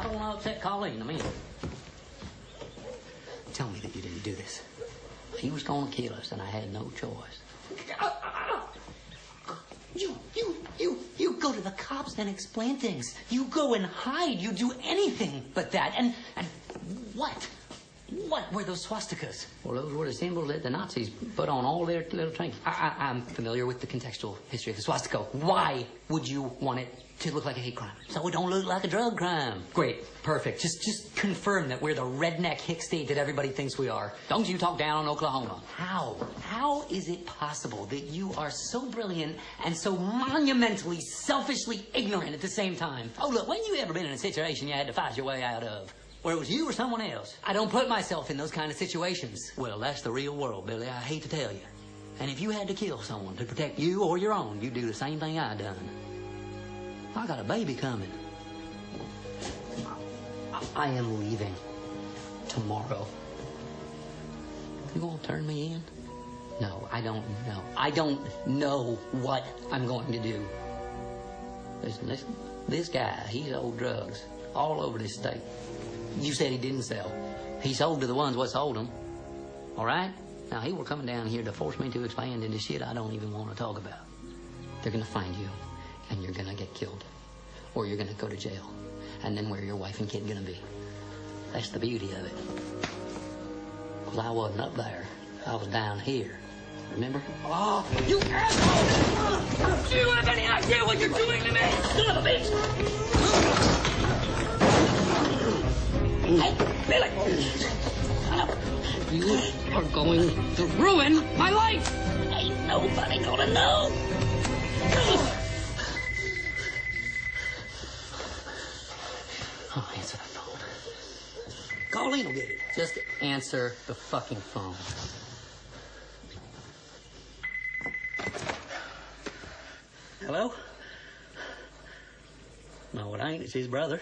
don't want to upset Colleen. I mean, tell me that you didn't do this. He was going to kill us, and I had no choice. You go to the cops and explain things. You go and hide. You do anything but that. And what? What were those swastikas? Well, those were the symbols that the Nazis put on all their little trinkets. I'm familiar with the contextual history of the swastika. Why would you want it to look like a hate crime? So it don't look like a drug crime. Great. Perfect. Just confirm that we're the redneck hick state that everybody thinks we are. Don't you talk down on Oklahoma. How? How is it possible that you are so brilliant and so monumentally, selfishly ignorant at the same time? Oh, look, when you ever been in a situation you had to fight your way out of? Where it was you or someone else? I don't put myself in those kind of situations. Well, that's the real world, Billy. I hate to tell you. And if you had to kill someone to protect you or your own, you'd do the same thing I done. I got a baby coming. I am leaving tomorrow. You gonna turn me in? No, I don't know. I don't know what I'm going to do. Listen. This guy, he sold drugs all over this state. You said he didn't sell. He sold to the ones what sold them. All right? Now, he were coming down here to force me to expand into shit I don't even want to talk about. They're going to find you, and you're going to get killed. Or you're going to go to jail. And then where are your wife and kid going to be? That's the beauty of it. Well, I wasn't up there. I was down here. Remember? Oh, you asshole! Do you have any idea what you're doing to me? Son of a bitch! Hey, Billy! You are going to ruin my life! Ain't nobody gonna know! Oh, answer the phone. Colleen will get it. Just answer the fucking phone. Hello? No, it ain't. It's his brother.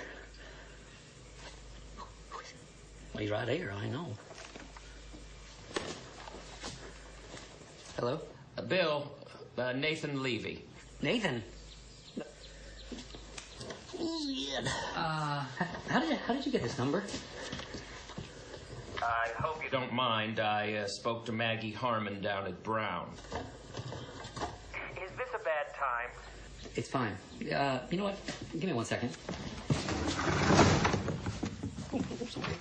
Well, he's right here. I know. Hello? Bill, Nathan Levy. Nathan? Yeah. How did you get this number? I hope you don't mind. I spoke to Maggie Harmon down at Brown. Is this a bad time? It's fine. You know what? Give me 1 second. Oh, sorry.